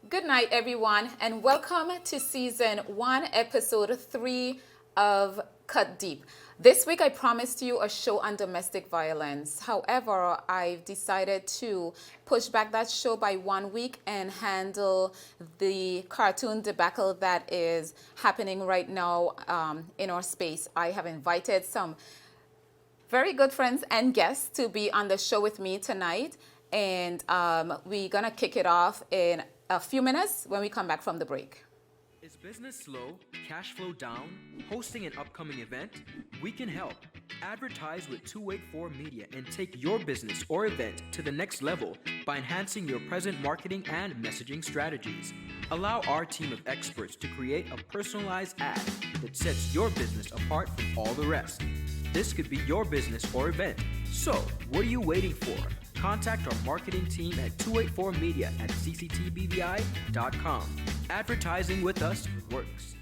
Good night, everyone, and welcome to season 1, episode 3 of Cut Deep. This week, I promised you a show on domestic violence. However, I've decided to push back that show by 1 week and handle the cartoon debacle that is happening right now in our space. I have invited some very good friends and guests to be on the show with me tonight. And we're going to kick it off in a few minutes when we come back from the break. Is business slow, cash flow down, hosting an upcoming event? We can help. Advertise with 284 Media and take your business or event to the next level by enhancing your present marketing and messaging strategies. Allow our team of experts to create a personalized ad that sets your business apart from all the rest. This could be your business or event. So, what are you waiting for? Contact our marketing team at 284media at cctbvi.com. Advertising with us works.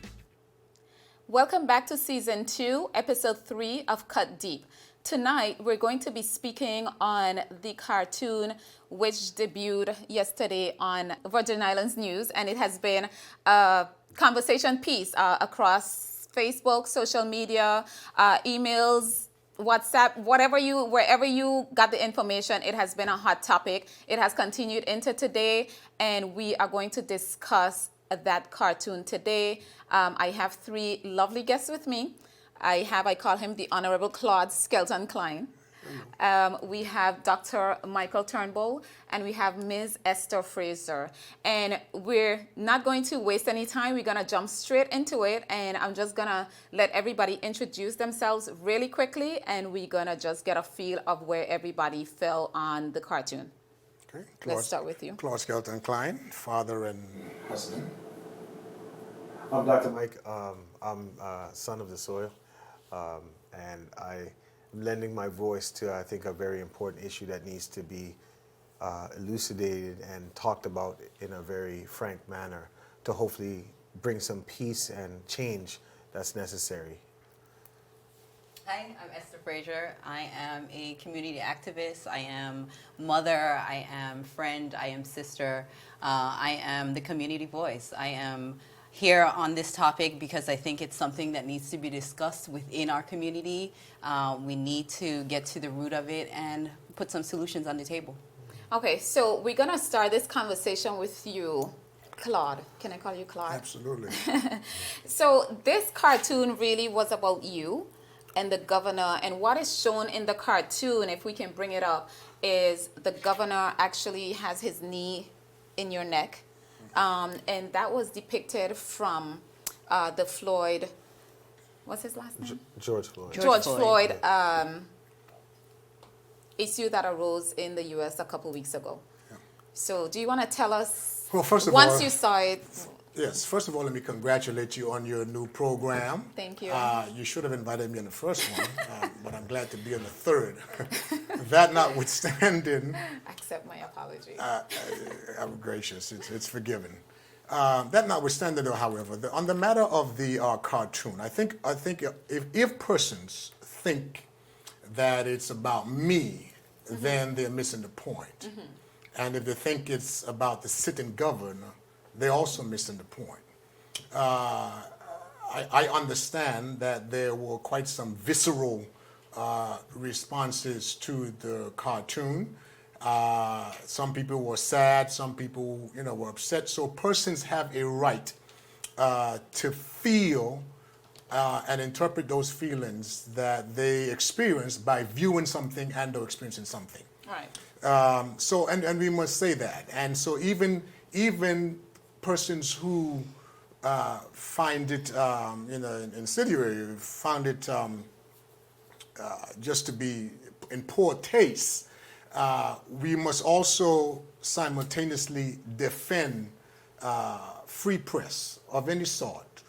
Welcome back to season 2, episode 3 of Cut Deep. Tonight, we're going to be speaking on the cartoon which debuted yesterday on Virgin Islands News, and it has been a conversation piece across Facebook, social media, emails, WhatsApp, wherever you got the information. It has been a hot topic. It has continued into today, and we are going to discuss that cartoon today. I have 3 lovely guests with me. I call him the Honorable Claude Skelton-Cline. We have Dr. Michael Turnbull, and we have Ms. Esther Frazier. And we're not going to waste any time. We're going to jump straight into it, and I'm just going to let everybody introduce themselves really quickly, and we're going to just get a feel of where everybody fell on the cartoon. Okay. Let's start with you. Claude Skelton-Cline, father and husband. I'm Dr. Mike. I'm son of the soil, and I'm lending my voice to, I think, a very important issue that needs to be elucidated and talked about in a very frank manner to hopefully bring some peace and change that's necessary. Hi, I'm Esther Frazier. I am a community activist. I am mother. I am friend. I am sister. I am the community voice. I am here on this topic because I think it's something that needs to be discussed within our community. We need to get to the root of it and put some solutions on the table. Okay, so we're going to start this conversation with you, Claude. Can I call you Claude? Absolutely. So this cartoon really was about you and the governor, and what is shown in the cartoon, if we can bring it up, is the governor actually has his knee in your neck. And that was depicted from the Floyd, what's his last name? George Floyd. George Floyd issue that arose in the U.S. a couple weeks ago. Yeah. So do you want to tell us, Well, first of once all, you saw it? yes. First of all, let me congratulate you on your new program. Thank you. You should have invited me on the first one, but I'm glad to be on the third. That notwithstanding, Accept my apology. I'm gracious. It's forgiven. That notwithstanding, though, however, on the matter of the cartoon, I think if persons think that it's about me, then they're missing the point. And if they think it's about the sitting governor, they're also missing the point. I understand that there were quite some visceral responses to the cartoon. Some people were sad, some people, were upset. So persons have a right to feel and interpret those feelings that they experience by viewing something and or experiencing something. Right. So we must say that. And so even persons who find it, incendiary, found it just to be in poor taste, we must also simultaneously defend free press of any sort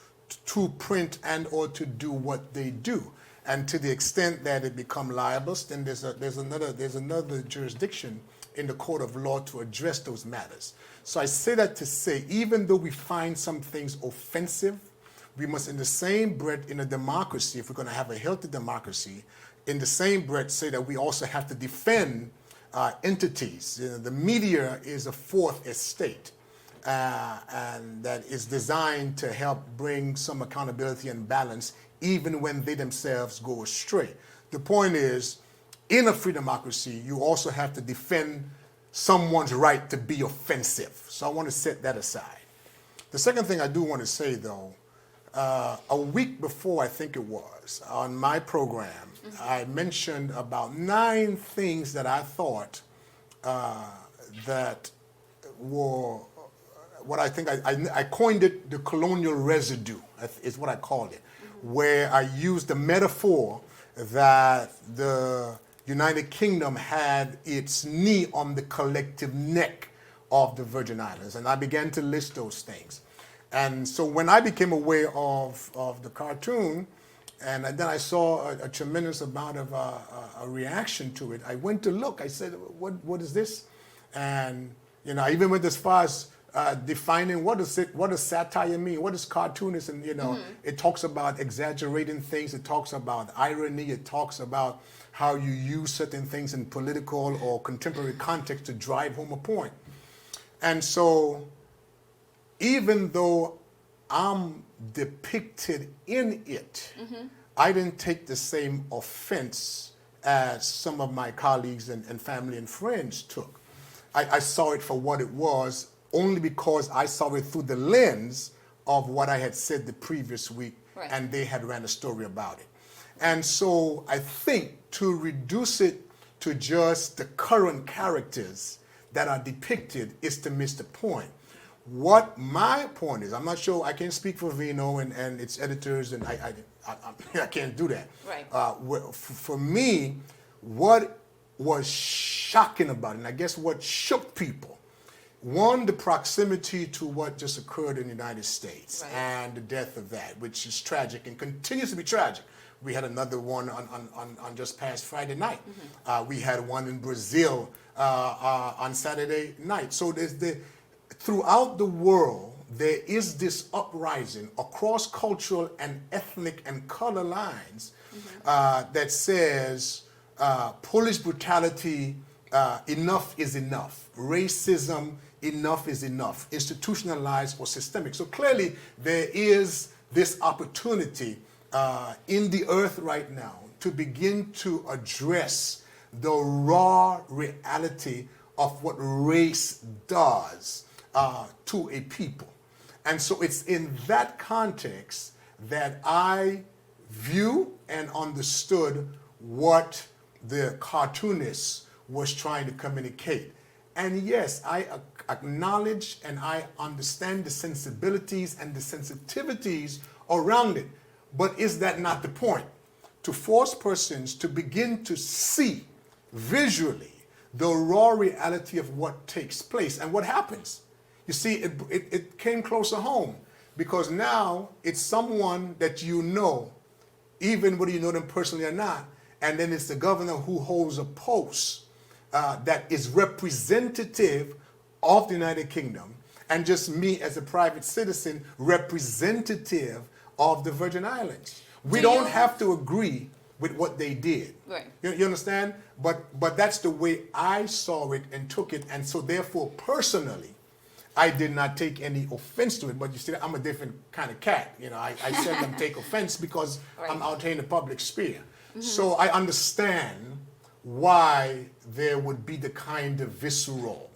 to print and or to do what they do. And to the extent that it become libelous, then there's another jurisdiction in the court of law to address those matters. So I say that to say, even though we find some things offensive, we must in the same breath, in a democracy, if we're going to have a healthy democracy, in the same breath say that we also have to defend entities. The media is a fourth estate. and that is designed to help bring some accountability and balance even when they themselves go astray. The point is, in a free democracy, you also have to defend someone's right to be offensive. So I want to set that aside. The second thing I do want to say, though, a week before, I think it was, on my program, I mentioned about 9 things that I thought that were what I think I coined it the colonial residue, is what I called it, where I used the metaphor that the United Kingdom had its knee on the collective neck of the Virgin Islands. And I began to list those things. And so when I became aware of the cartoon, and then I saw a tremendous amount of a reaction to it, I went to look. I said, what is this? And I even went as far as defining what does satire mean? What is cartoonist? And it talks about exaggerating things. It talks about irony. It talks about how you use certain things in political or contemporary context to drive home a point. And so, even though I'm depicted in it, I didn't take the same offense as some of my colleagues and family and friends took. I saw it for what it was, only because I saw it through the lens of what I had said the previous week, Right. and they had ran a story about it. And so I think to reduce it to just the current characters that are depicted is to miss the point. What my point is, I'm not sure, I can't speak for Vino and its editors, and I can't do that. Right. For me, what was shocking about it, and I guess what shook people, one, the proximity to what just occurred in the United States, Right. and the death of that, which is tragic and continues to be tragic. We had another one on just past Friday night. We had one in Brazil on Saturday night. So throughout the world, there is this uprising across cultural and ethnic and color lines that says police brutality, enough is enough. Racism, enough is enough. Institutionalized or systemic. So clearly there is this opportunity in the earth right now to begin to address the raw reality of what race does to a people. And so it's in that context that I view and understood what the cartoonist was trying to communicate. And yes, I acknowledge and I understand the sensibilities and the sensitivities around it. But is that not the point? To force persons to begin to see visually the raw reality of what takes place and what happens. You see, it came closer home because now it's someone that you know, even whether you know them personally or not, and then it's the governor who holds a post that is representative of the United Kingdom, and just me as a private citizen, representative of the Virgin Islands. We don't have to agree with what they did. Right. You understand? But that's the way I saw it and took it, and so therefore personally, I did not take any offense to it. But you see, I'm a different kind of cat. I seldom take offense because Right. I'm out here in the public sphere. So I understand why there would be the kind of visceral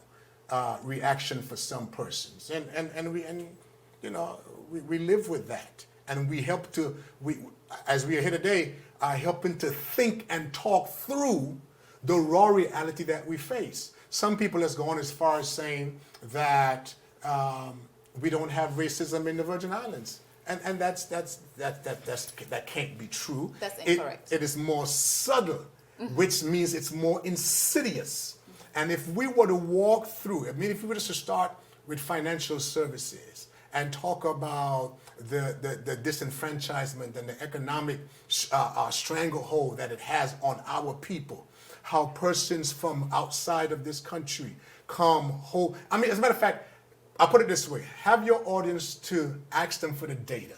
reaction for some persons, and we live with that, and we help to as we are here today, are helping to think and talk through the raw reality that we face. Some people has gone as far as saying that we don't have racism in the Virgin Islands, and that can't be true. That's incorrect. It is more subtle, which means it's more insidious. And if we were to walk through, if we were to start with financial services and talk about the disenfranchisement and the economic stranglehold that it has on our people, how persons from outside of this country come home. As a matter of fact, I'll put it this way. Have your audience to ask them for the data.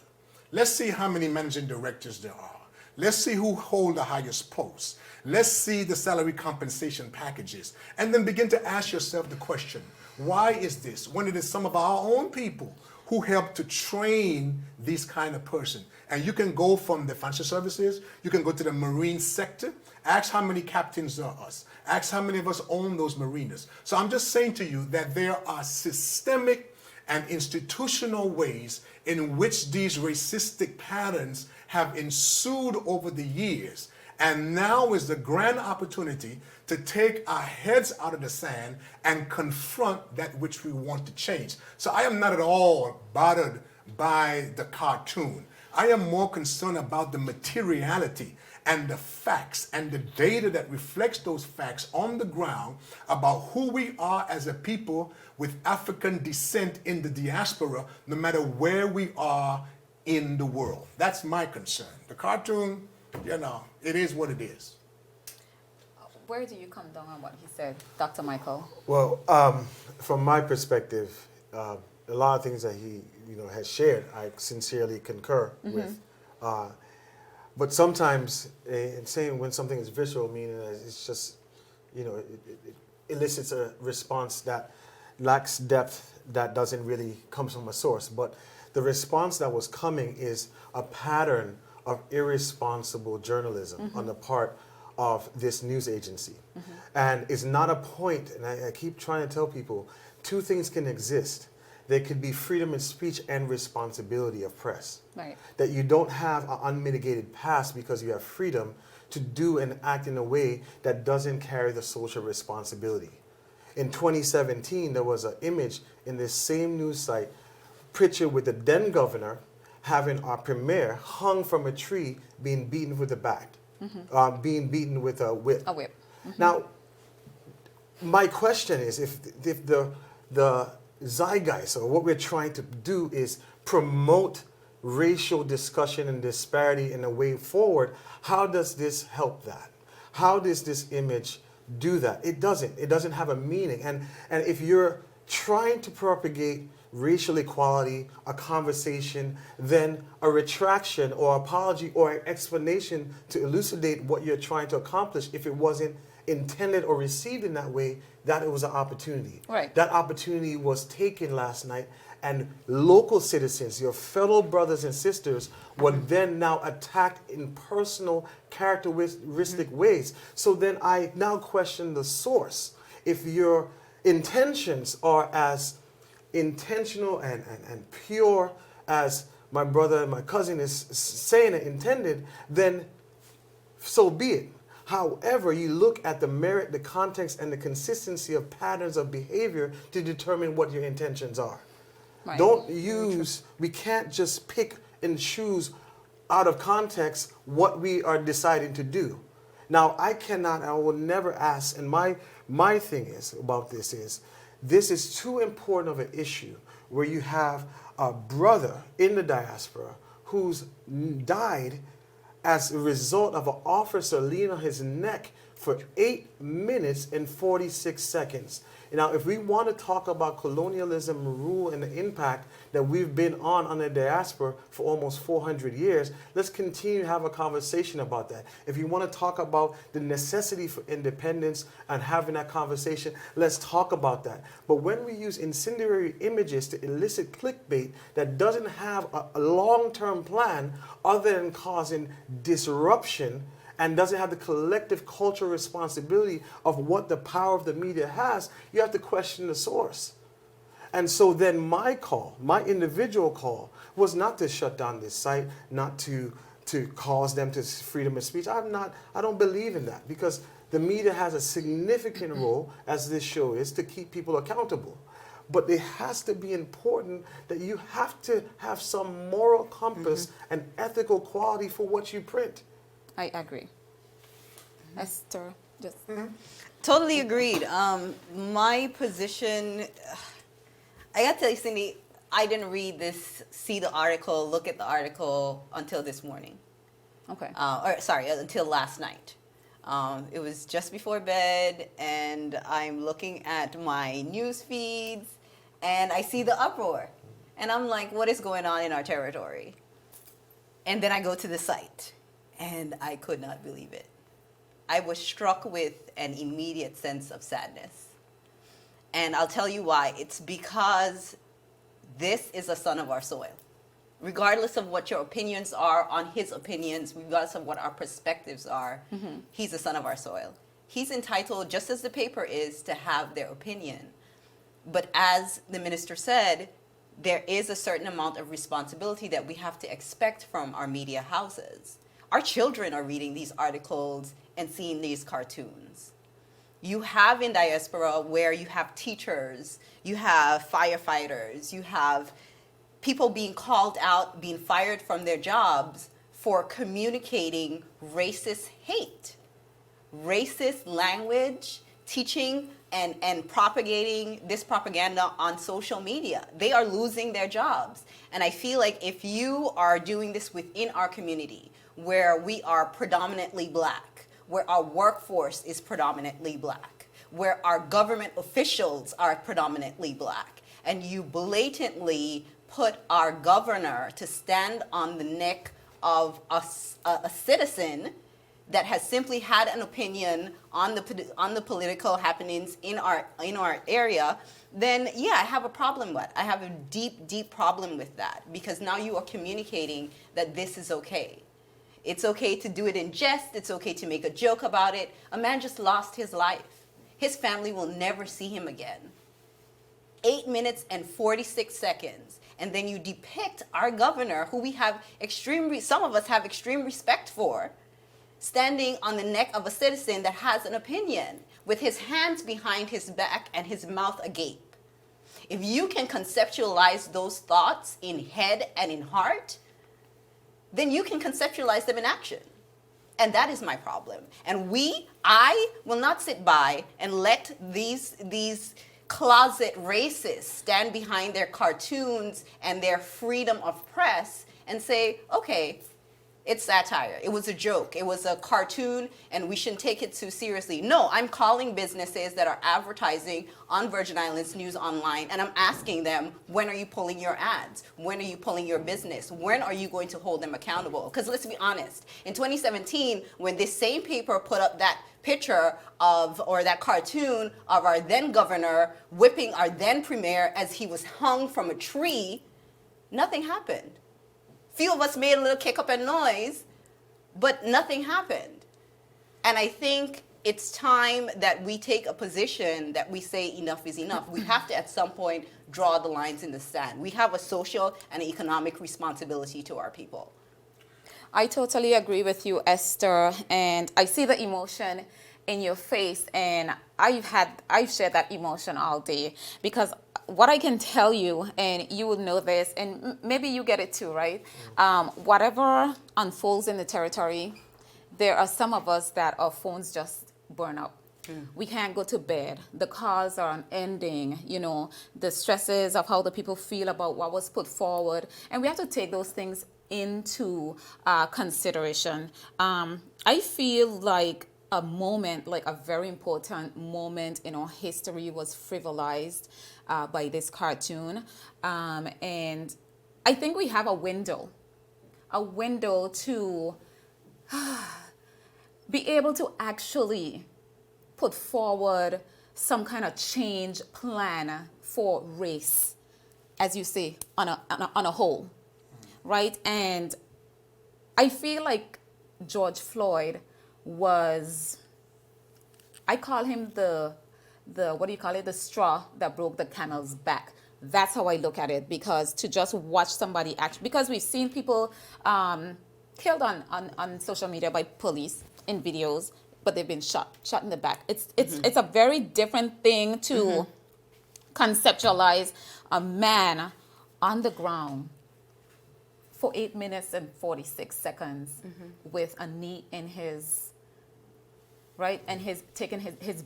Let's see how many managing directors there are. Let's see who hold the highest posts. Let's see the salary compensation packages. And then begin to ask yourself the question, why is this? When it is some of our own people who help to train these kind of person. And you can go from the financial services, you can go to the marine sector, ask how many captains are us, ask how many of us own those marinas. So I'm just saying to you that there are systemic and institutional ways in which these racistic patterns have ensued over the years. And now is the grand opportunity to take our heads out of the sand and confront that which we want to change. So I am not at all bothered by the cartoon. I am more concerned about the materiality and the facts and the data that reflects those facts on the ground about who we are as a people with African descent in the diaspora, no matter where we are in the world. That's my concern. The cartoon, you know, it is what it is. Where do you come down on what he said, Dr. Michael? Well, from my perspective, a lot of things that he has shared, I sincerely concur with. But sometimes, in saying when something is visceral, meaning that it's just, it elicits a response that lacks depth, that doesn't really come from a source. But the response that was coming is a pattern of irresponsible journalism on the part of this news agency. And it's not a point, and I keep trying to tell people, two things can exist. There could be freedom of speech and responsibility of press. Right. That you don't have an unmitigated past because you have freedom to do and act in a way that doesn't carry the social responsibility. In 2017, there was an image in this same news site, picture with the then governor having our premier hung from a tree being beaten with a bat, being beaten with a whip. A whip. Now, my question is, if the zeitgeist, or what we're trying to do is promote racial discussion and disparity in a way forward, how does this help that? How does this image do that? It doesn't. It doesn't have a meaning. And if you're trying to propagate racial equality, a conversation, then a retraction or apology or an explanation to elucidate what you're trying to accomplish, if it wasn't intended or received in that way, that it was an opportunity. Right. That opportunity was taken last night, and local citizens, your fellow brothers and sisters, were then now attacked in personal characteristic ways. So then I now question the source. If your intentions are as intentional and pure as my brother and my cousin is saying it intended, then so be it. However, you look at the merit, the context, and the consistency of patterns of behavior to determine what your intentions are. Right. Don't use, we can't just pick and choose out of context what we are deciding to do. Now, I will never ask, and my thing is about this is too important of an issue where you have a brother in the diaspora who's died as a result of an officer leaning on his neck for 8 minutes and 46 seconds. Now, if we want to talk about colonialism, rule, and the impact that we've been on the diaspora for almost 400 years, let's continue to have a conversation about that. If you want to talk about the necessity for independence and having that conversation, let's talk about that. But when we use incendiary images to elicit clickbait that doesn't have a long-term plan other than causing disruption, and doesn't have the collective cultural responsibility of what the power of the media has, you have to question the source. And so then my call, my individual call, was not to shut down this site, not to cause them to freedom of speech. I don't believe in that, because the media has a significant role, as this show is, to keep people accountable. But it has to be important that you have to have some moral compass and ethical quality for what you print. I agree. Esther, just... Totally agreed. My position, I got to tell you, Cindy, I didn't read this, see the article, look at the article until this morning. Okay. Until last night. It was just before bed, and I'm looking at my news feeds, and I see the uproar. And I'm like, what is going on in our territory? And then I go to the site. and I could not believe it. I was struck with an immediate sense of sadness. And I'll tell you why. It's because this is a son of our soil. Regardless of what your opinions are on his opinions, regardless of what our perspectives are, he's a son of our soil. He's entitled, just as the paper is, to have their opinion. But as the minister said, there is a certain amount of responsibility that we have to expect from our media houses. Our children are reading these articles and seeing these cartoons. You have in diaspora where you have teachers, you have firefighters, you have people being called out, being fired from their jobs for communicating racist hate, racist language, teaching and propagating this propaganda on social media. They are losing their jobs. And I feel like if you are doing this within our community, where we are predominantly black, where our workforce is predominantly black, where our government officials are predominantly black, and you blatantly put our governor to stand on the neck of a citizen that has simply had an opinion on the political happenings in our area, then yeah, I have a problem with. I have a deep problem with that, because now you are communicating that this is okay. It's okay to do it in jest. It's okay to make a joke about it. A man just lost his life. His family will never see him again. 8 minutes and 46 seconds. And then you depict our governor, who we have some of us have extreme respect for, standing on the neck of a citizen that has an opinion, with his hands behind his back and his mouth agape. If you can conceptualize those thoughts in head and in heart, then you can conceptualize them in action. And that is my problem. And I will not sit by and let these closet racists stand behind their cartoons and their freedom of press and say, okay, it's satire. It was a joke. It was a cartoon, and we shouldn't take it too seriously. No, I'm calling businesses that are advertising on Virgin Islands News Online, and I'm asking them, when are you pulling your ads? When are you pulling your business? When are you going to hold them accountable? Because let's be honest, in 2017, when this same paper put up that picture or that cartoon of our then governor whipping our then premier as he was hung from a tree, nothing happened. Few of us made a little kick up and noise, but nothing happened. And I think it's time that we take a position that we say enough is enough. We have to, at some point, draw the lines in the sand. We have a social and economic responsibility to our people. I totally agree with you, Esther, and I see the emotion in your face, and I've shared that emotion all day, because what I can tell you, and you will know this, and maybe you get it too, right? Whatever unfolds in the territory, there are some of us that our phones just burn up. We can't go to bed. The calls are unending, the stresses of how the people feel about what was put forward, and we have to take those things into consideration. I feel like a moment, like a very important moment in our history, was frivolized by this cartoon. And I think we have a window to be able to actually put forward some kind of change plan for race, as you say, on a whole, right? And I feel like George Floyd was, I call him the the straw that broke the camel's back. That's how I look at it, because to just watch somebody because we've seen people killed on social media by police in videos, but they've been shot in the back. It's a very different thing to conceptualize a man on the ground for 8 minutes and 46 seconds with a knee in his, right? And his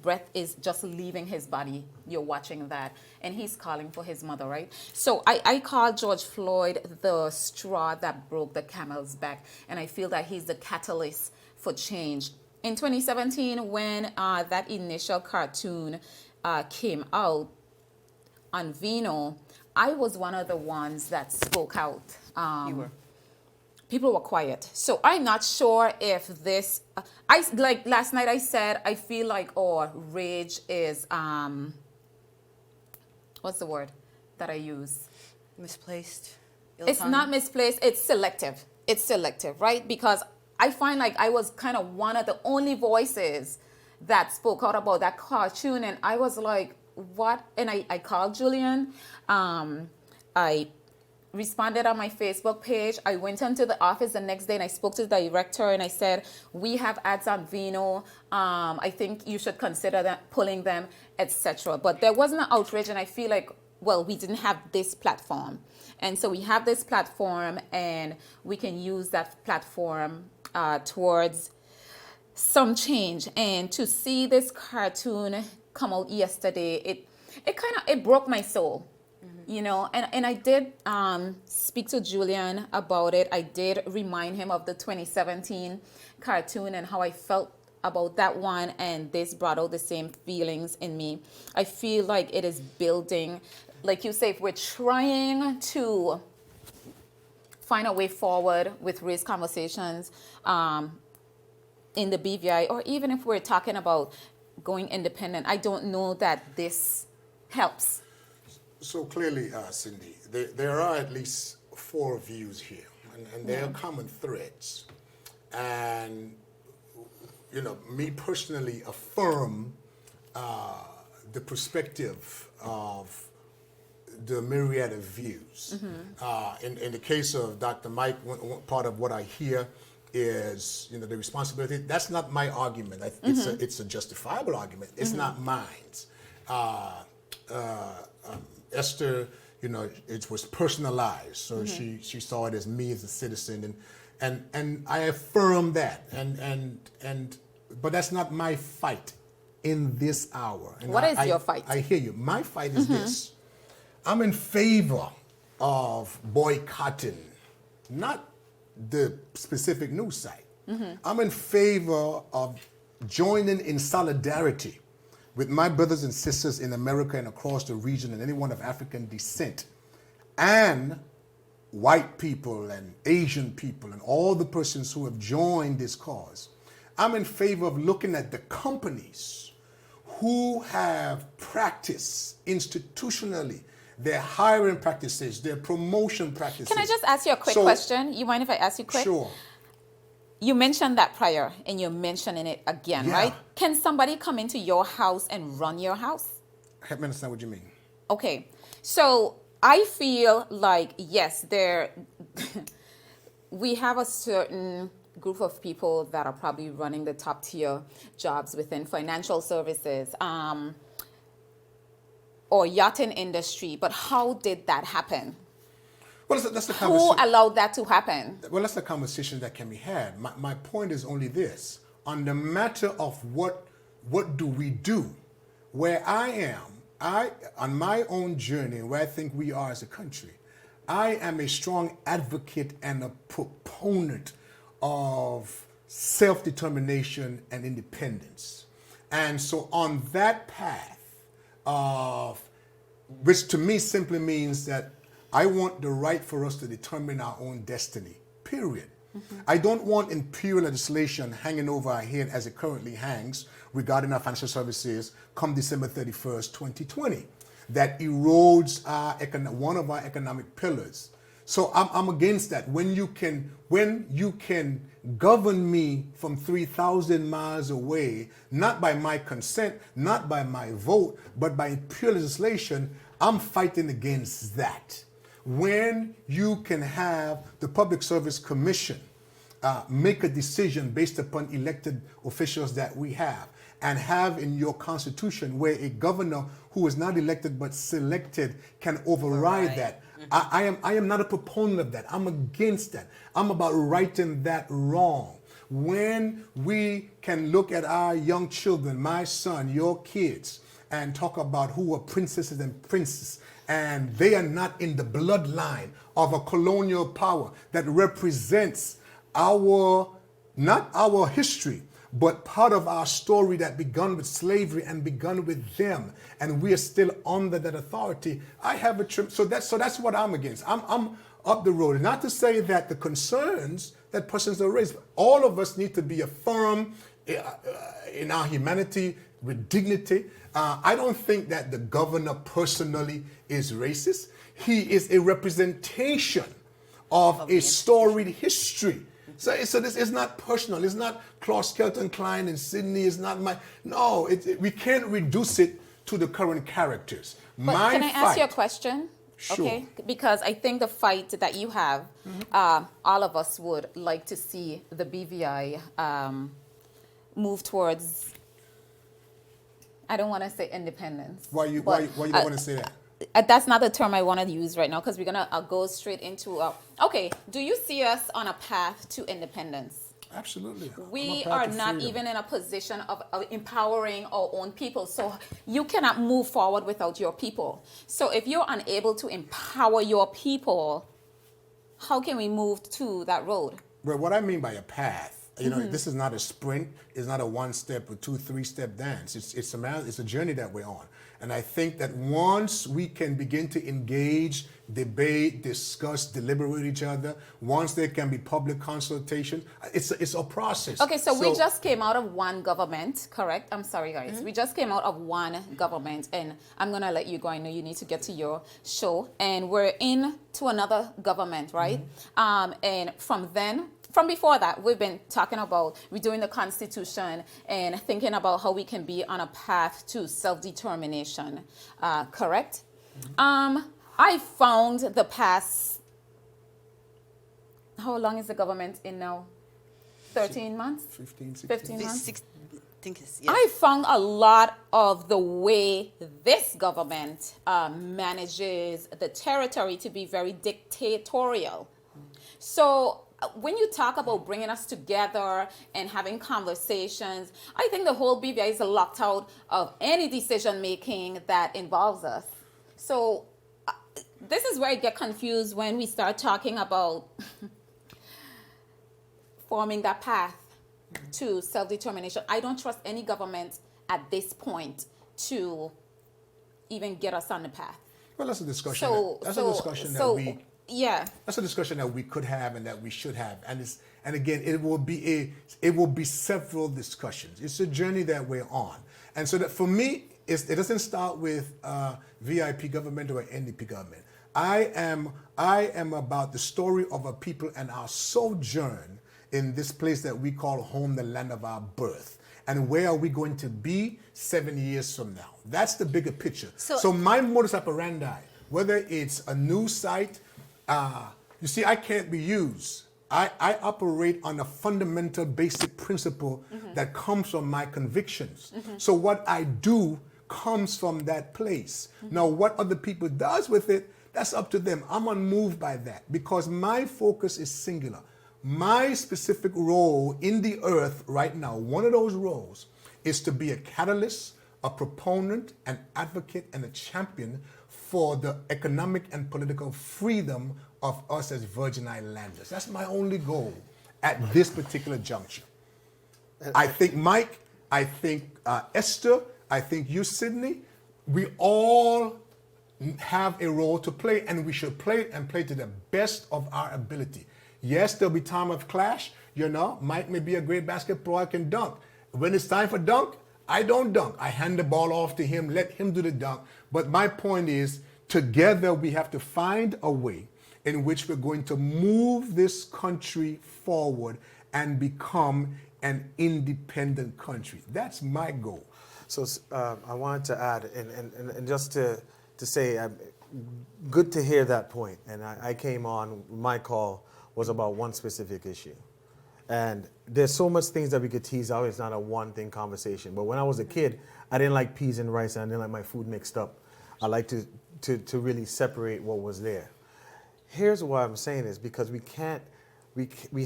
breath is just leaving his body. You're watching that. And he's calling for his mother, right? So I call George Floyd the straw that broke the camel's back. And I feel that he's the catalyst for change. In 2017, when that initial cartoon came out on Vino, I was one of the ones that spoke out. You were. people were quiet. So I'm not sure if this, I like last night I said, I feel like, oh, rage is, what's the word that I use? Misplaced. It's not misplaced, it's selective. It's selective, right? Because I find like I was kind of one of the only voices that spoke out about that cartoon, and I was like, what? And I called Julian. I responded on my Facebook page. I went into the office the next day and I spoke to the director and I said, we have ads on Vino. I think you should consider that, pulling them, etc. But there wasn't an outrage, and I feel like, well, we didn't have this platform. And so we have this platform, and we can use that platform towards some change. And to see this cartoon come out yesterday, it broke my soul. You know, and I did speak to Julian about it. I did remind him of the 2017 cartoon and how I felt about that one, and this brought out the same feelings in me. I feel like it is building, like you say, if we're trying to find a way forward with race conversations in the BVI, or even if we're talking about going independent, I don't know that this helps. So clearly, Cindy, there are at least 4 views here, and there are common threads. And, you know, me personally affirm the perspective of the myriad of views. In the case of Dr. Mike, part of what I hear is, you know, the responsibility. That's not my argument. It's a justifiable argument. It's not mine. Esther, you know, it was personalized, so she saw it as me as a citizen, and I affirm that, but that's not my fight in this hour. And what is your fight? I hear you. My fight is this: I'm in favor of boycotting, not the specific news site. I'm in favor of joining in solidarity with my brothers and sisters in America and across the region and anyone of African descent, and white people and Asian people and all the persons who have joined this cause. I'm in favor of looking at the companies who have practiced institutionally their hiring practices, their promotion practices. Can I just ask you a quick question? You mind if I ask you quick? Sure. You mentioned that prior, and you're mentioning it again, right? Can somebody come into your house and run your house? Help me understand what you mean. Okay, so I feel like, yes, we have a certain group of people that are probably running the top tier jobs within financial services or yachting industry, but how did that happen? Well, that's the Who allowed that to happen? Well, that's a conversation that can be had. My point is only this: on the matter of what do we do, where I am, on my own journey, where I think we are as a country, I am a strong advocate and a proponent of self-determination and independence. And so on that path of, which to me simply means that I want the right for us to determine our own destiny, period. I don't want imperial legislation hanging over our head as it currently hangs regarding our financial services come December 31st, 2020, that erodes one of our economic pillars. So I'm against that. When you can govern me from 3,000 miles away, not by my consent, not by my vote, but by imperial legislation, I'm fighting against that. When you can have the Public Service Commission make a decision based upon elected officials that we have, and have in your constitution where a governor who is not elected but selected can override that. I am not a proponent of that. I'm against that. I'm about righting that wrong. When we can look at our young children, my son, your kids, and talk about who are princesses and princes, and they are not in the bloodline of a colonial power that represents not our history, but part of our story that begun with slavery and begun with them, and we are still under that authority. I have a so that's what I'm against. I'm up the road. Not to say that the concerns that persons are raised, all of us need to be affirmed in our humanity with dignity. I don't think that the governor personally is racist. He is a representation of a storied history. So this is not personal. It's not Claude Skelton-Cline in Sydney. It's not my... No, we can't reduce it to the current characters. But can I ask you a question? Sure. Okay, because I think the fight that you have, all of us would like to see the BVI move towards, I don't want to say independence. Why you don't want to say that? That's not the term I want to use right now, because we're going to go straight into, okay, do you see us on a path to independence? Absolutely. We are not even in a position of empowering our own people. So you cannot move forward without your people. So if you're unable to empower your people, how can we move to that road? Well, what I mean by a path, you know, this is not a sprint. It's not a one-step or 2-3-step dance. It's a journey that we're on. And I think that once we can begin to engage, debate, discuss, deliberate with each other, once there can be public consultation, it's a process. Okay, so we just came out of one government, correct? I'm sorry, guys. We just came out of one government, and I'm going to let you go. I know you need to get to your show. And we're into another government, right? And from before that, we've been talking about redoing the Constitution and thinking about how we can be on a path to self-determination, correct? I found the past, how long is the government in now? 13 months? 15 months? I think it's, yes. I found a lot of the way this government manages the territory to be very dictatorial. So when you talk about bringing us together and having conversations, I think the whole BVI is locked out of any decision making that involves us. So this is where I get confused when we start talking about forming that path to self-determination. I don't trust any government at this point to even get us on the path. Well, that's a discussion. That's a discussion that we could have and that we should have, and again, it will be several discussions. It's a journey that we're on, and so that for me, it doesn't start with VIP government or NDP government. I am about the story of a people and our sojourn in this place that we call home, the land of our birth. And where are we going to be 7 years from now? That's the bigger picture. So my modus operandi, whether it's a new site, you see, I can't be used. I operate on a fundamental basic principle that comes from my convictions. So what I do comes from that place. Now, what other people does with it, that's up to them. I'm unmoved by that because my focus is singular. My specific role in the earth right now, one of those roles is to be a catalyst, a proponent, an advocate, and a champion for the economic and political freedom of us as Virgin Islanders. That's my only goal at this particular juncture. I think Mike, I think Esther, I think you, Sydney, we all have a role to play, and we should play it and play to the best of our ability. Yes, there'll be time of clash. You know, Mike may be a great basketball player, can dunk. When it's time for dunk, I don't dunk. I hand the ball off to him, let him do the dunk. But my point is, together we have to find a way in which we're going to move this country forward and become an independent country. That's my goal. So I wanted to add, and just to say, good to hear that point. And I came on, my call was about one specific issue. And there's so much things that we could tease out. It's not a one thing conversation. But when I was a kid, I didn't like peas and rice, and I didn't like my food mixed up. I like to really separate what was there. Here's what I'm saying is because we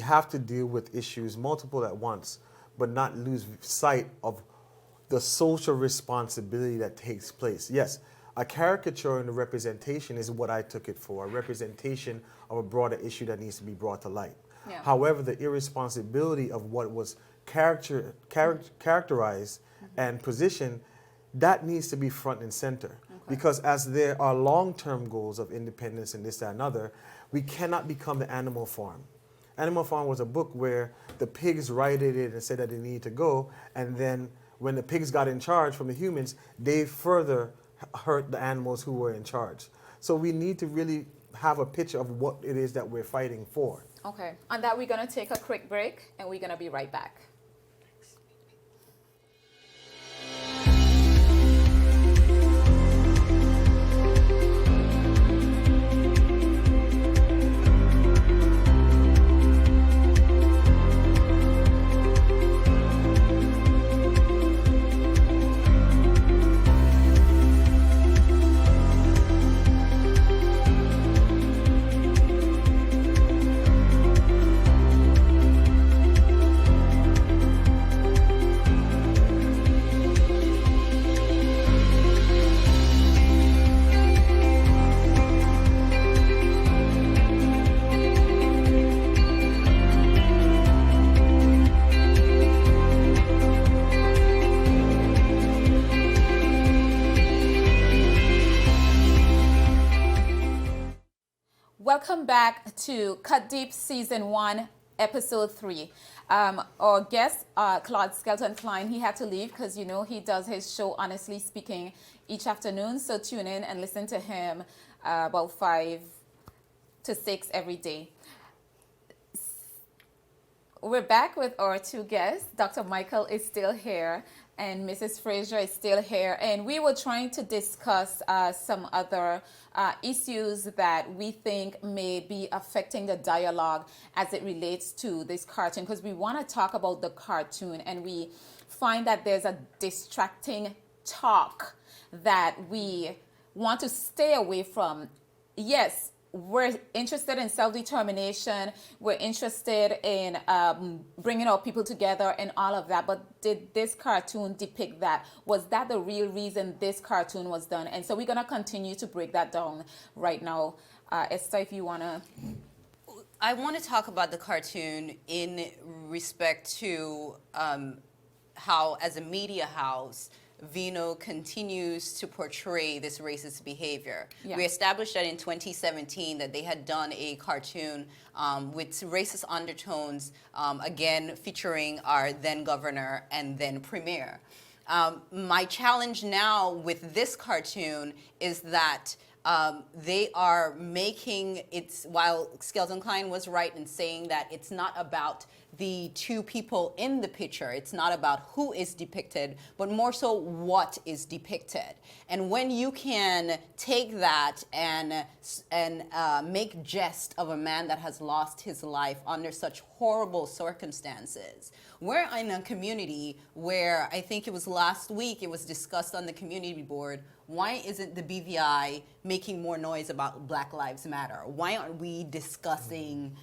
have to deal with issues multiple at once, but not lose sight of the social responsibility that takes place. Yes, a caricature and a representation is what I took it for, a representation of a broader issue that needs to be brought to light. Yeah. However, the irresponsibility of what was characterized and positioned, that needs to be front and center. Okay. Because as there are long-term goals of independence and this, that, and other, we cannot become the Animal Farm. Animal Farm was a book where the pigs righted it and said that they needed to go, and then when the pigs got in charge from the humans, they further hurt the animals who were in charge. So we need to really have a picture of what it is that we're fighting for. Okay. On that, we're going to take a quick break, and we're going to be right back. Welcome back to Cut Deep Season 1, Episode 3. Our guest, Claude Skelton-Cline, he had to leave because, you know, he does his show, Honestly Speaking, each afternoon. So tune in and listen to him about 5 to 6 every day. We're back with our two guests. Dr. Michael is still here and Mrs. Frazier is still here. And we were trying to discuss some other issues that we think may be affecting the dialogue as it relates to this cartoon, because we want to talk about the cartoon and we find that there's a distracting talk that we want to stay away from. Yes, we're interested in self-determination. We're interested in bringing our people together and all of that. But did this cartoon depict that? Was that the real reason this cartoon was done? And so we're going to continue to break that down right now. Esther, if you want to. I want to talk about the cartoon in respect to how, as a media house, Vino continues to portray this racist behavior. Yeah. We established that in 2017 that they had done a cartoon with racist undertones, again featuring our then governor and then premier. My challenge now with this cartoon is that they are making it, while Skelton-Cline was right in saying that it's not about the two people in the picture, it's not about who is depicted, but more so what is depicted. And when you can take that and make jest of a man that has lost his life under such horrible circumstances. We're in a community where I think it was last week, it was discussed on the community board, why isn't the BVI making more noise about Black Lives Matter? Why aren't we discussing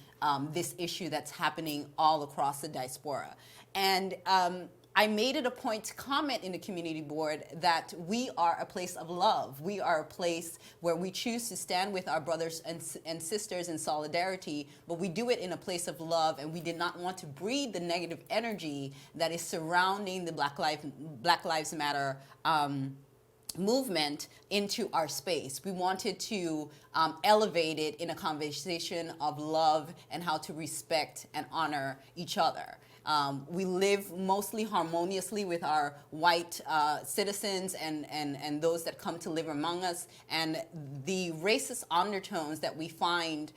this issue that's happening all across the diaspora? And I made it a point to comment in the community board that we are a place of love. We are a place where we choose to stand with our brothers and sisters in solidarity, but we do it in a place of love, and we did not want to breed the negative energy that is surrounding the Black Lives Matter movement into our space. We wanted to elevate it in a conversation of love and how to respect and honor each other. We live mostly harmoniously with our white citizens and those that come to live among us. And the racist undertones that we find,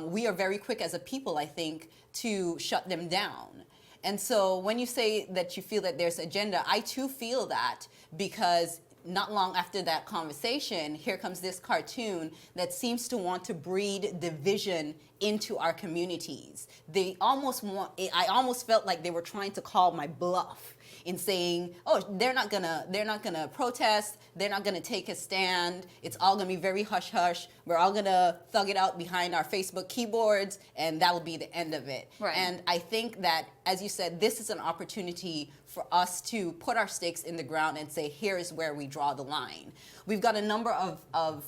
we are very quick as a people, I think, to shut them down. And so when you say that you feel that there's agenda, I too feel that, because not long after that conversation, here comes this cartoon that seems to want to breed division into our communities. I almost felt like they were trying to call my bluff in saying, oh, they're not gonna protest, they're not gonna take a stand, it's all gonna be very hush-hush, we're all gonna thug it out behind our Facebook keyboards, and that'll be the end of it. Right. And I think that, as you said, this is an opportunity for us to put our stakes in the ground and say, here is where we draw the line. We've got a number of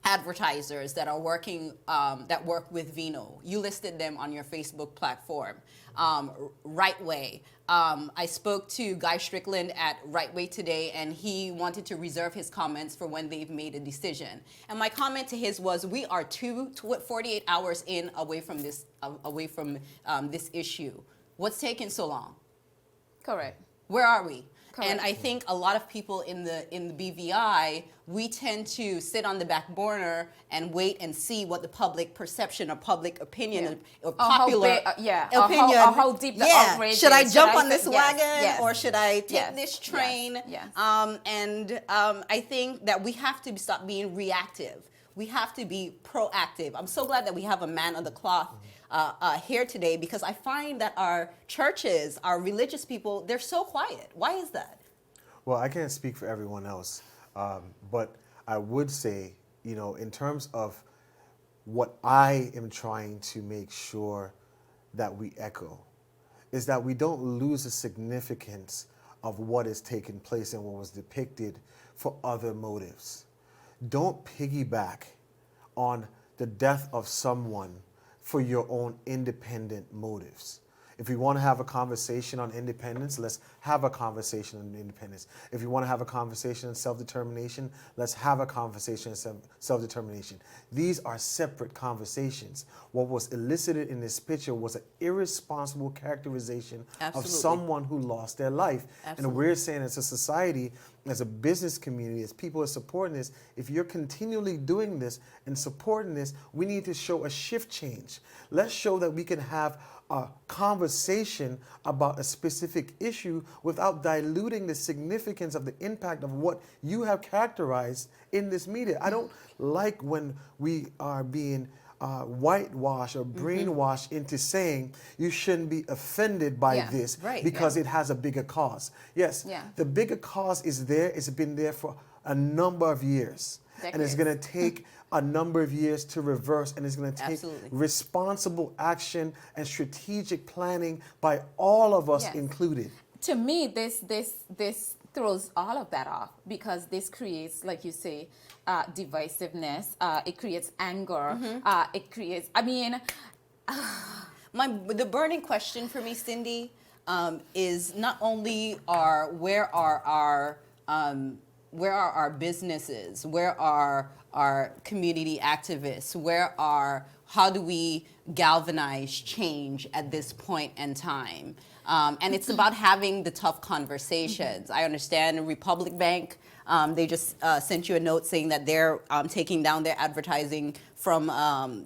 advertisers that are working that work with Vino. You listed them on your Facebook platform. Right Way. I spoke to Guy Strickland at Right Way today, and he wanted to reserve his comments for when they've made a decision. And my comment to his was, we are 48 hours away from this issue. What's taking so long? Correct. Where are we? Correct. And I think a lot of people in the BVI, we tend to sit on the back burner and wait and see what the public perception or public opinion or popular opinion. Or how deep the outrage Should I is. jump Should on this wagon yes. or should I take Yes. this train? Yes. I think that we have to stop being reactive. We have to be proactive. I'm so glad that we have a man of the cloth here today, because I find that our churches, our religious people, they're so quiet. Why is that? Well, I can't speak for everyone else, but I would say, in terms of what I am trying to make sure that we echo, is that we don't lose the significance of what is taking place and what was depicted for other motives. Don't piggyback on the death of someone for your own independent motives. If we want to have a conversation on independence, let's have a conversation on independence. If you want to have a conversation on self-determination, let's have a conversation on self-determination. These are separate conversations. What was elicited in this picture was an irresponsible characterization of someone who lost their life. And we're saying, as a society, as a business community, as people are supporting this, if you're continually doing this and supporting this, we need to show a shift change. Let's show that we can have a conversation about a specific issue without diluting the significance of the impact of what you have characterized in this media. I don't like when we are being whitewashed or brainwashed into saying you shouldn't be offended by this because it has a bigger cause. Yes, the bigger cause is there. It's been there for a number of years. And it's going to take a number of years to reverse, and it's going to take responsible action and strategic planning by all of us included. To me, this throws all of that off, because this creates, like you say, divisiveness. It creates anger. It creates, the burning question for me, Cindy, is not only where are our businesses, where are our community activists, how do we galvanize change at this point in time? And it's about having the tough conversations. I understand Republic Bank, they just sent you a note saying that they're taking down their advertising from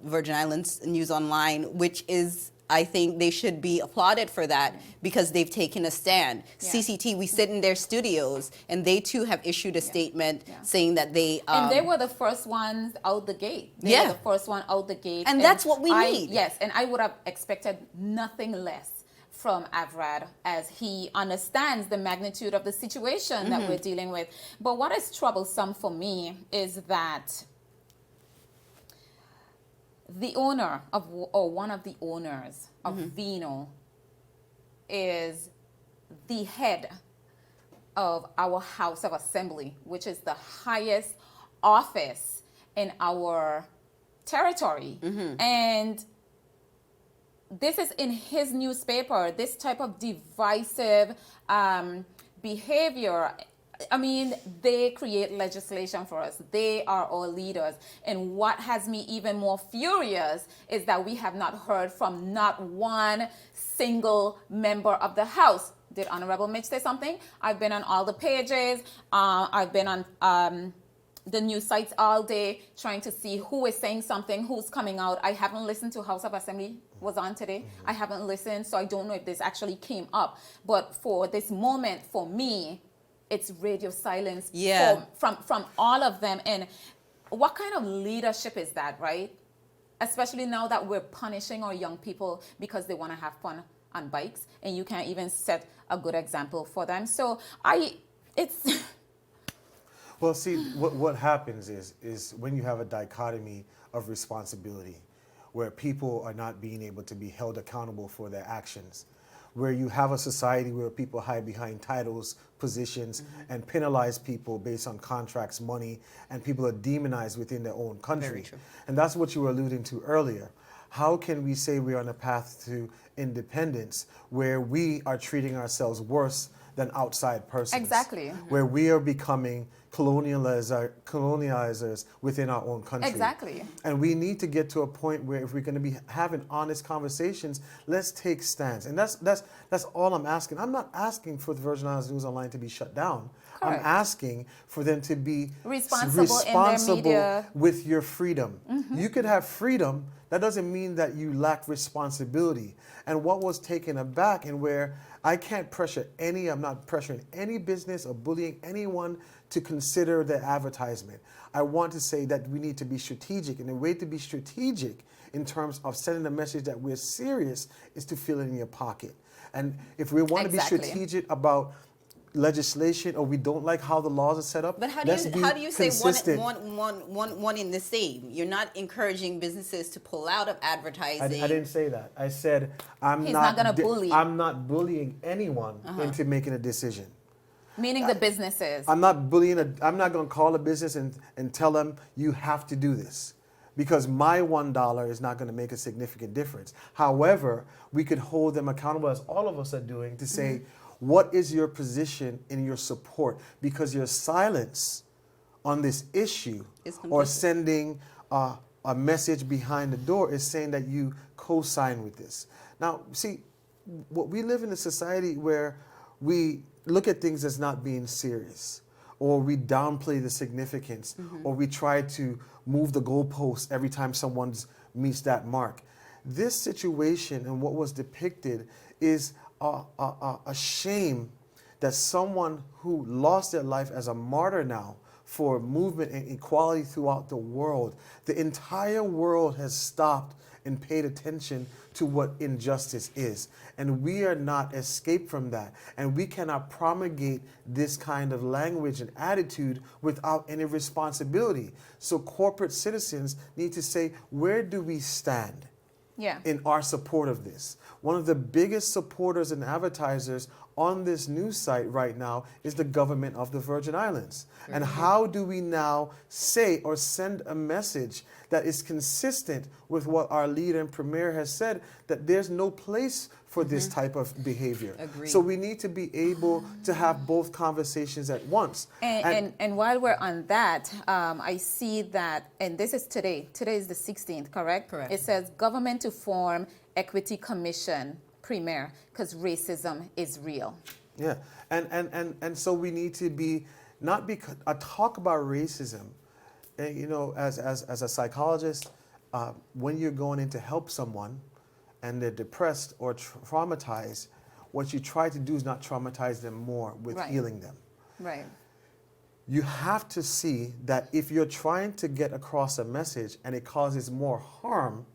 Virgin Islands News Online, which is, I think they should be applauded for that, because they've taken a stand. CCT, we sit in their studios, and they too have issued a statement saying that they... and they were the first ones out the gate. They were the first one out the gate. And that's what we need. Yes, and I would have expected nothing less from Avrad, as he understands the magnitude of the situation that we're dealing with. But what is troublesome for me is that the owner of, or one of the owners of Vino, is the head of our House of Assembly, which is the highest office in our territory. And this is in his newspaper, this type of divisive behavior. They create legislation for us. They are our leaders. And what has me even more furious is that we have not heard from not one single member of the House. Did Honorable Mitch say something? I've been on all the pages. I've been on the news sites all day trying to see who is saying something, who's coming out. I haven't listened to House of Assembly was on today. I haven't listened, so I don't know if this actually came up. But for this moment, for me, it's radio silence from all of them. And what kind of leadership is that, right? Especially now that we're punishing our young people because they want to have fun on bikes, and you can't even set a good example for them. So it's... Well, see, what happens is when you have a dichotomy of responsibility, where people are not being able to be held accountable for their actions, where you have a society where people hide behind titles, positions, and penalize people based on contracts, money, and people are demonized within their own country. Very true. And that's what you were alluding to earlier. How can we say we're on a path to independence where we are treating ourselves worse than outside persons? Exactly. Where we are becoming colonializers within our own country. Exactly. And we need to get to a point where if we're going to be having honest conversations, let's take stands. And that's all I'm asking. I'm not asking for the Virgin Islands News Online to be shut down. Correct. I'm asking for them to be Responsible in their media. with your freedom. You could have freedom. That doesn't mean that you lack responsibility. And what was taken aback, and where I can't pressure I'm not pressuring any business or bullying anyone to consider the advertisement. I want to say that we need to be strategic. And the way to be strategic in terms of sending a message that we're serious is to feel it in your pocket. And if we want to be strategic about legislation, or we don't like how the laws are set up, But how do you say one in the same? You're not encouraging businesses to pull out of advertising. I didn't say that. I said He's not gonna bully. I'm not bullying anyone into making a decision. Meaning the businesses. I'm not bullying. I'm not going to call a business and tell them you have to do this, because my $1 is not going to make a significant difference. However, we could hold them accountable, as all of us are doing, to say, what is your position in your support? Because your silence on this issue or sending a message behind the door is saying that you co-sign with this. Now, see, we live in a society where we look at things as not being serious, or we downplay the significance, or we try to move the goalposts every time someone meets that mark. This situation and what was depicted is a shame that someone who lost their life as a martyr now for movement and equality throughout the world, the entire world has stopped and paid attention to what injustice is. And we are not escaped from that. And we cannot promulgate this kind of language and attitude without any responsibility. So corporate citizens need to say, where do we stand in our support of this? One of the biggest supporters and advertisers on this news site right now is the government of the Virgin Islands. And how do we now say or send a message that is consistent with what our leader and premier has said, that there's no place for this type of behavior? Agreed. So we need to be able to have both conversations at once. And while we're on that, I see that, and this is today. Today is the 16th, correct? Correct. It says government to form Equity Commission, Premier, because racism is real. Yeah, and so we need to be, not because talk about racism, and you know, as a psychologist, when you're going in to help someone and they're depressed or traumatized, what you try to do is not traumatize them more with healing them. Right. You have to see that if you're trying to get across a message and it causes more harm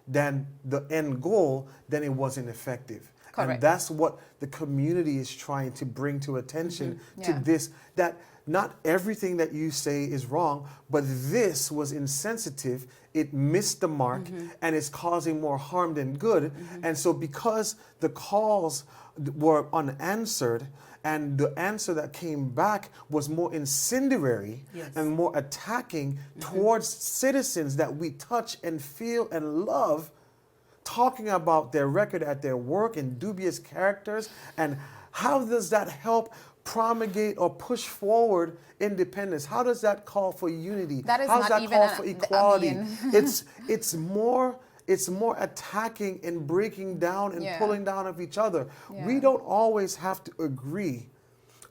than the end goal, then it wasn't effective. Correct. And that's what the community is trying to bring to attention to this, that not everything that you say is wrong, but this was insensitive, it missed the mark, and it's causing more harm than good. And so because the calls were unanswered, and the answer that came back was more incendiary and more attacking towards citizens that we touch and feel and love, talking about their record at their work and dubious characters. And how does that help promulgate or push forward independence? How does that call for unity? That is How does not that even call for equality? I mean. It's more attacking and breaking down and pulling down of each other. Yeah. We don't always have to agree.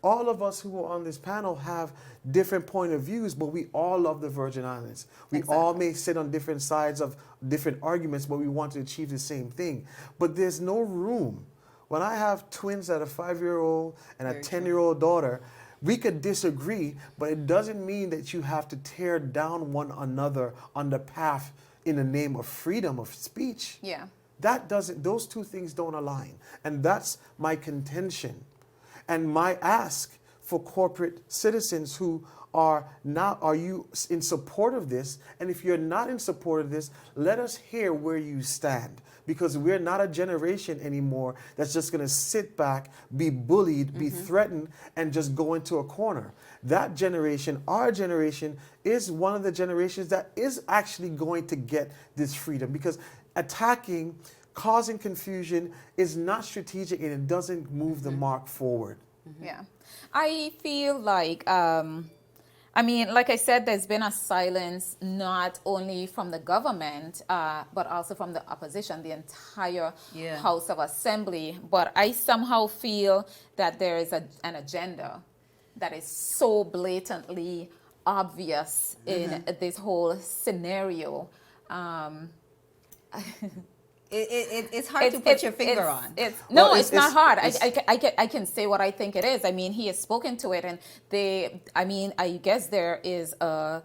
All of us who are on this panel have different point of views, but we all love the Virgin Islands. We all may sit on different sides of different arguments, but we want to achieve the same thing. But there's no room. When I have twins that are 5-year-old and a 10-year-old daughter, we could disagree, but it doesn't mean that you have to tear down one another on the path in the name of freedom of speech. Yeah. Those two things don't align. And that's my contention. And my ask for corporate citizens who are you in support of this? And if you're not in support of this, let us hear where you stand. Because we're not a generation anymore that's just going to sit back, be bullied, be threatened, and just go into a corner. That generation, our generation, is one of the generations that is actually going to get this freedom. Because attacking, causing confusion is not strategic, and it doesn't move the mark forward. Yeah. I feel like, like I said, there's been a silence not only from the government, but also from the opposition, the entire House of Assembly. But I somehow feel that there is an agenda that is so blatantly obvious in this whole scenario. It's hard to put your finger on. It's not hard. I can say what I think it is. I mean, he has spoken to it, and I guess there is a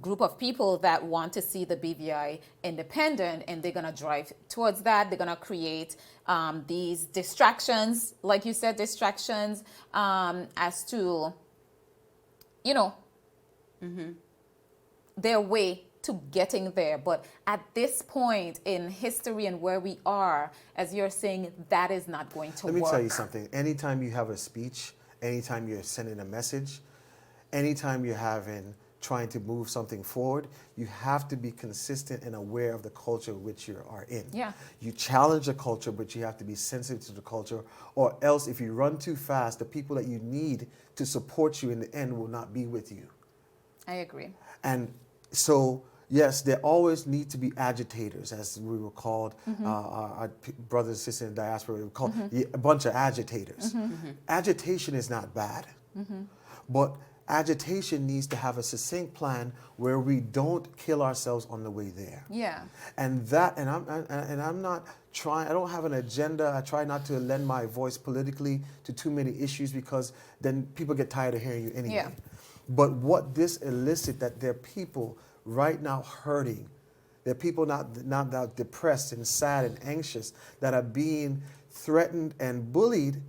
group of people that want to see the BVI independent, and they're going to drive towards that. They're going to create these distractions, like you said, as to, their way to getting there. But at this point in history and where we are, as you're saying, that is not going to work. Let me tell you something. Anytime you have a speech, anytime you're sending a message, anytime you're trying to move something forward, you have to be consistent and aware of the culture which you are in. Yeah. You challenge the culture, but you have to be sensitive to the culture, or else if you run too fast, the people that you need to support you in the end will not be with you. I agree. And so, yes, there always need to be agitators, as we were called, our brothers and sisters in the diaspora, we were called a bunch of agitators. Agitation is not bad, but agitation needs to have a succinct plan where we don't kill ourselves on the way there. Yeah. And I'm not trying, I don't have an agenda. I try not to lend my voice politically to too many issues, because then people get tired of hearing you anyway. Yeah. But what this elicits, that there are people right now hurting. There are people now depressed and sad and anxious that are being threatened and bullied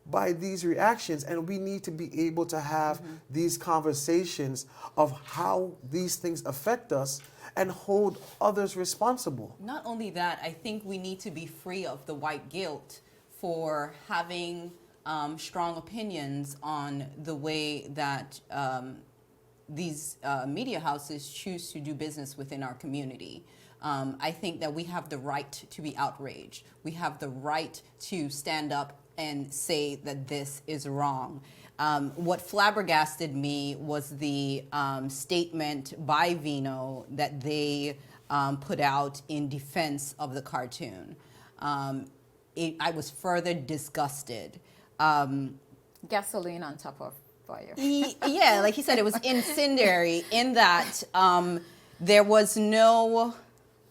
by these reactions. And we need to be able to have these conversations of how these things affect us and hold others responsible. Not only that, I think we need to be free of the white guilt for having strong opinions on the way that these media houses choose to do business within our community. I think that we have the right to be outraged. We have the right to stand up and say that this is wrong. What flabbergasted me was the statement by Vino that they put out in defense of the cartoon. I was further disgusted. Gasoline on top of fire. Yeah, like he said, it was incendiary in that there was no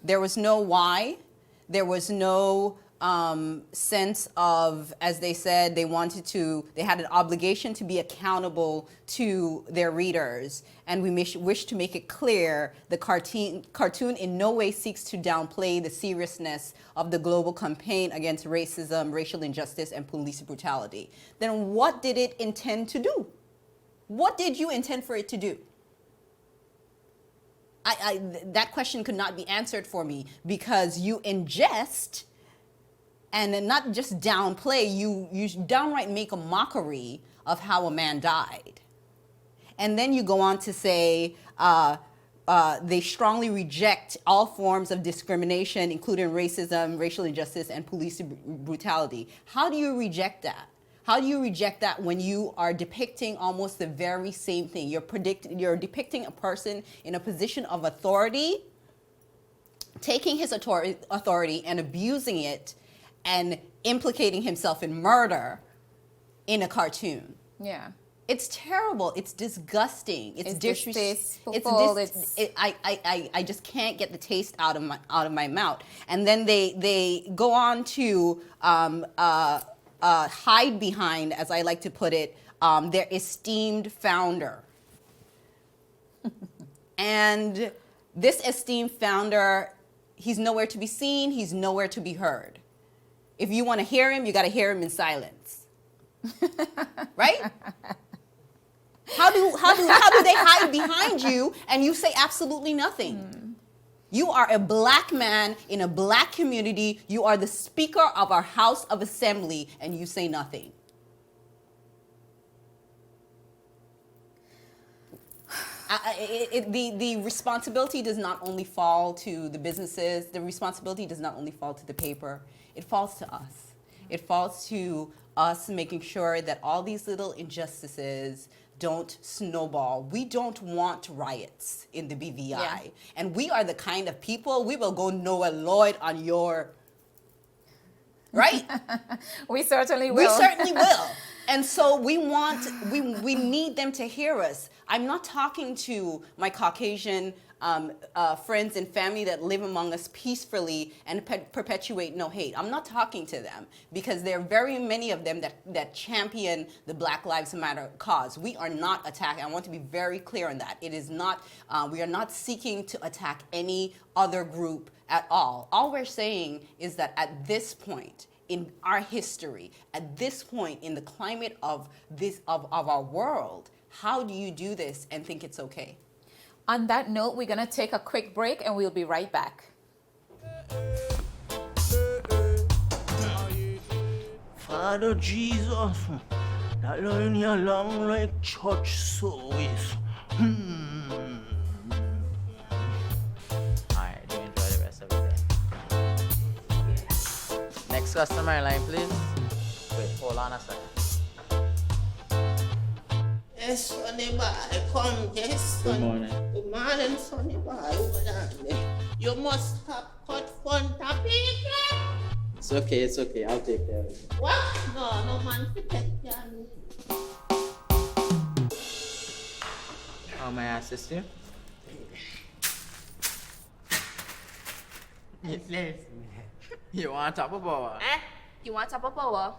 why, there was no sense of, as they said, they had an obligation to be accountable to their readers, and we wish to make it clear the cartoon in no way seeks to downplay the seriousness of the global campaign against racism, racial injustice, and police brutality. Then what did it intend to do? What did you intend for it to do? That question could not be answered for me, because you ingest and then not just downplay, you downright make a mockery of how a man died. And then you go on to say they strongly reject all forms of discrimination, including racism, racial injustice, and police brutality. How do you reject that? How do you reject that when you are depicting almost the very same thing? You're depicting a person in a position of authority, taking his authority and abusing it, and implicating himself in murder in a cartoon. Yeah. It's terrible. It's disgusting. It's distasteful. I just can't get the taste out of my mouth. And then they go on to hide behind, as I like to put it, their esteemed founder. And this esteemed founder, he's nowhere to be seen. He's nowhere to be heard. If you want to hear him, you got to hear him in silence. Right? How do they hide behind you and you say absolutely nothing? You are a black man in a black community. You are the Speaker of our House of Assembly, and you say nothing. The responsibility does not only fall to the businesses. The responsibility does not only fall to the paper. It falls to us. It falls to us making sure that all these little injustices don't snowball. We don't want riots in the BVI. Yeah. And we are the kind of people, we will go Noah Lloyd on your, right? We certainly will. We certainly will. And so we need them to hear us. I'm not talking to my Caucasian friends and family that live among us peacefully and perpetuate no hate. I'm not talking to them because there are very many of them that champion the Black Lives Matter cause. We are not attacking. I want to be very clear on that. It is not, we are not seeking to attack any other group at all. All we're saying is that at this point in our history, at this point in the climate of our world, how do you do this and think it's okay? On that note, we're going to take a quick break and we'll be right back. Father Jesus, that line here long like church service. Alright, do enjoy the rest of the day. Next customer line, please. Wait, hold on a second. Yes, Sonny boy, come, yes, Sonny. Good morning. Good morning, Sonny boy. Hold on. You must have cut front of people. It's okay. I'll take care of it. What? No man to take care of me. How may I assist you? Yes. You want top of power? You want top of power?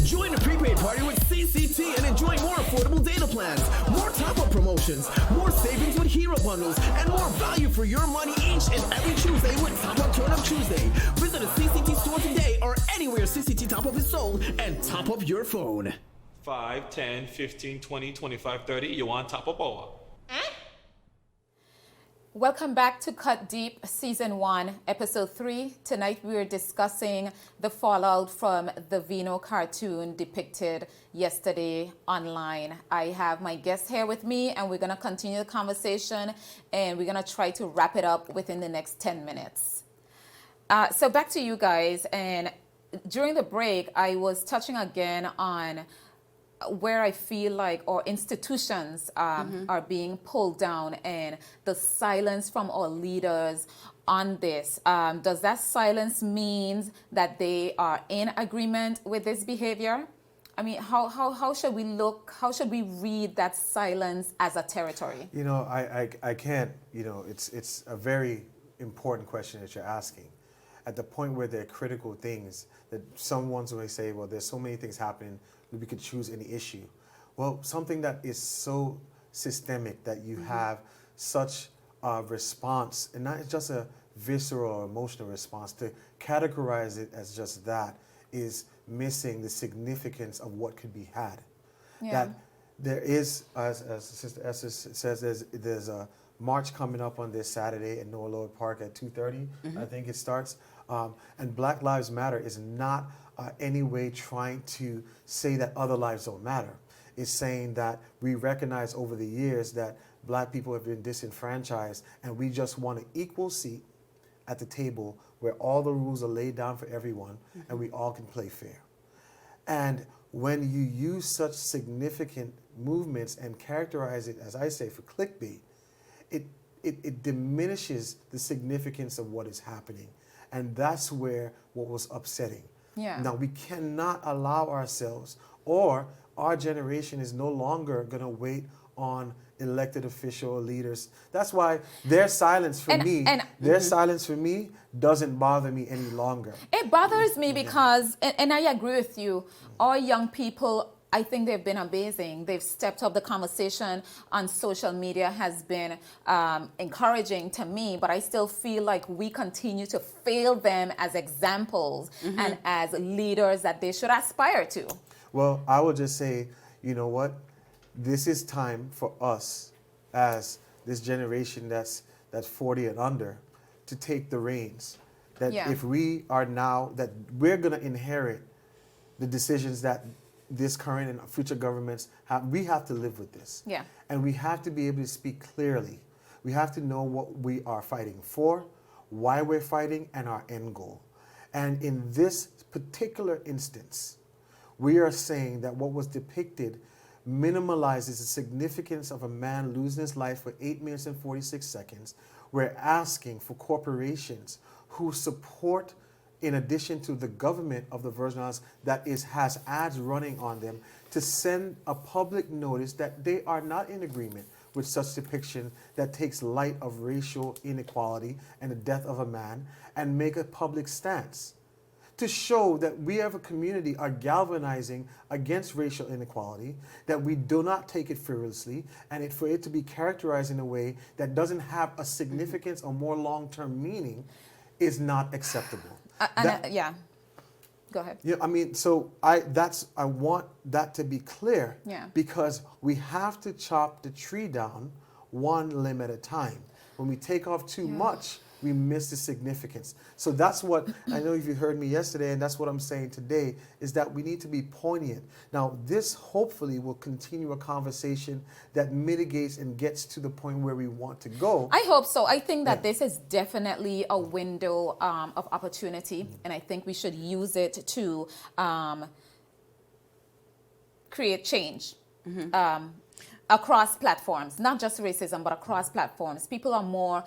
Join the prepaid party with CCT and enjoy more affordable data plans, more top-up promotions, more savings with hero bundles, and more value for your money each and every Tuesday with Top Up Turn Up Tuesday. Visit a CCT store today or anywhere CCT Top Up is sold and top up your phone. 5, 10, 15, 20, 25, 30. You want top up or? Welcome back to Cut Deep, Season 1, Episode 3. Tonight we are discussing the fallout from the Vino cartoon depicted yesterday online. I have my guest here with me, and we're going to continue the conversation, and we're going to try to wrap it up within the next 10 minutes. So back to you guys, and during the break, I was touching again on where I feel like our institutions are being pulled down and the silence from our leaders on this. Does that silence mean that they are in agreement with this behavior? I mean, how should we look, how should we read that silence as a territory? You know, I can't, you know, it's a very important question that you're asking. At the point where there are critical things that some ones may say, well, there's so many things happening, we could choose any issue. Well, something that is so systemic that you have such a response, and not just a visceral or emotional response, to categorize it as just that is missing the significance of what could be had. Yeah. That there is, as Sister Esther says, there's a march coming up on this Saturday at Noah Lloyd Park at 2:30, I think it starts. And Black Lives Matter is not any way trying to say that other lives don't matter. It's saying that we recognize over the years that black people have been disenfranchised, and we just want an equal seat at the table where all the rules are laid down for everyone and we all can play fair. And when you use such significant movements and characterize it, as I say, for clickbait, it diminishes the significance of what is happening. And that's where what was upsetting. Yeah. Now, we cannot allow ourselves, or our generation is no longer going to wait on elected official leaders. That's why their silence for me doesn't bother me any longer. It bothers me because, and I agree with you, our young people, I think they've been amazing. They've stepped up. The conversation on social media has been encouraging to me, but I still feel like we continue to fail them as examples and as leaders that they should aspire to. Well, I would just say, you know what? this is time for us, as this generation that's 40 and under, to take the reins. That if we are now, that we're going to inherit the decisions that this current and future governments have, we have to live with this. Yeah. And we have to be able to speak clearly. We have to know what we are fighting for, why we're fighting, and our end goal. And in this particular instance, we are saying that what was depicted minimalizes the significance of a man losing his life for 8 minutes and 46 seconds. We're asking for corporations who support, in addition to the government of the Virgin Islands that has ads running on them, to send a public notice that they are not in agreement with such depiction that takes light of racial inequality and the death of a man, and make a public stance to show that we as a community are galvanizing against racial inequality, that we do not take it frivolously, and for it to be characterized in a way that doesn't have a significance or more long-term meaning is not acceptable. Go ahead. Yeah, I mean, so I want that to be clear, because we have to chop the tree down one limb at a time. When we take off too much, we miss the significance. So that's what, I know if you heard me yesterday, and that's what I'm saying today, is that we need to be poignant. Now, this hopefully will continue a conversation that mitigates and gets to the point where we want to go. I hope so. I think that this is definitely a window of opportunity, and I think we should use it to create change. Across platforms, not just racism, but across platforms. People are more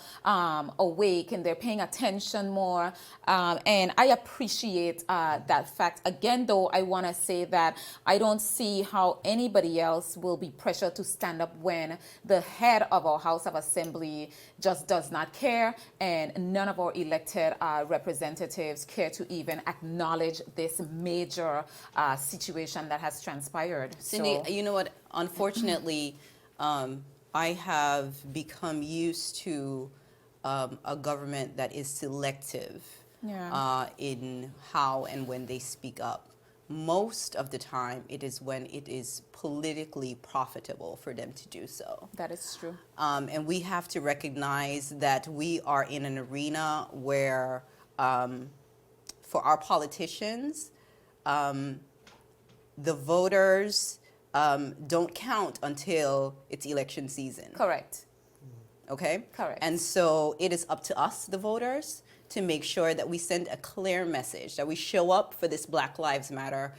awake and they're paying attention more. And I appreciate that fact. Again, though, I want to say that I don't see how anybody else will be pressured to stand up when the head of our House of Assembly just does not care, and none of our elected representatives care to even acknowledge this major situation that has transpired. Cindy, you know what? Unfortunately, I have become used to a government that is selective in how and when they speak up. Most of the time, it is when it is politically profitable for them to do so. That is true. And we have to recognize that we are in an arena where, for our politicians, the voters don't count until it's election season. Correct. Okay? Correct. And so it is up to us, the voters, to make sure that we send a clear message, that we show up for this Black Lives Matter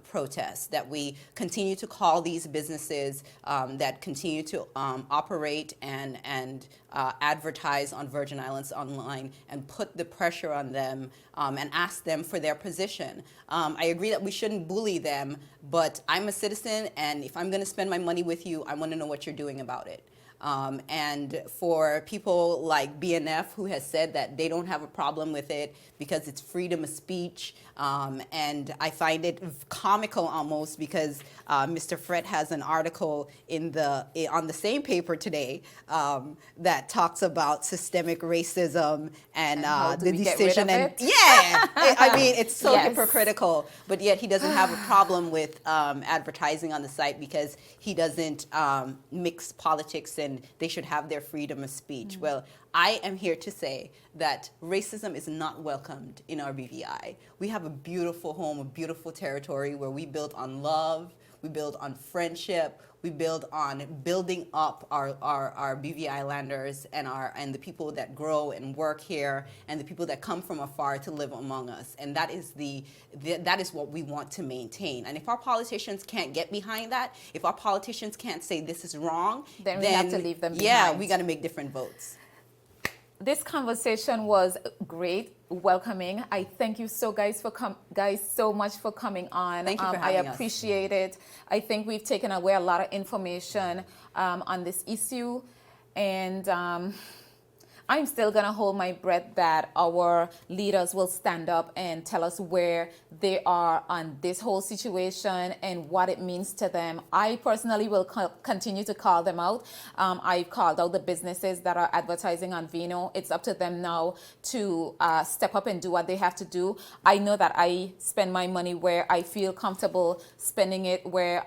protest, that we continue to call these businesses that continue to operate and advertise on Virgin Islands Online, and put the pressure on them and ask them for their position. I agree that we shouldn't bully them, but I'm a citizen, and if I'm going to spend my money with you, I want to know what you're doing about it. And for people like BNF, who has said that they don't have a problem with it because it's freedom of speech, and I find it comical almost, because Mr. Fred has an article on the same paper today that talks about systemic racism and the decision. I mean, it's so hypocritical, but yet he doesn't have a problem with advertising on the site because he doesn't mix politics, and they should have their freedom of speech. Well, I am here to say that racism is not welcomed in our BVI. We have a beautiful home, a beautiful territory where we build on love, we build on friendship, we build on building up our BVI landers and the people that grow and work here, and the people that come from afar to live among us. And that is that is what we want to maintain. And if our politicians can't get behind that, if our politicians can't say this is wrong, then we have to leave them behind. Yeah, we got to make different votes. This conversation was great, welcoming. I thank you so much for coming on. Thank you for having us. I appreciate it. I think we've taken away a lot of information on this issue, and I'm still going to hold my breath that our leaders will stand up and tell us where they are on this whole situation and what it means to them. I personally will continue to call them out. I've called out the businesses that are advertising on Vino. It's up to them now to step up and do what they have to do. I know that I spend my money where I feel comfortable spending it, where,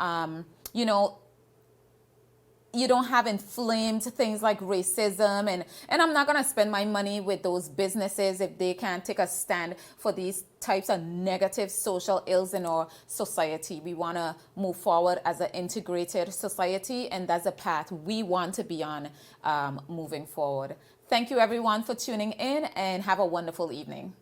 you don't have inflamed things like racism, and I'm not going to spend my money with those businesses if they can't take a stand for these types of negative social ills in our society. We want to move forward as an integrated society, and that's a path we want to be on moving forward. Thank you everyone for tuning in, and have a wonderful evening.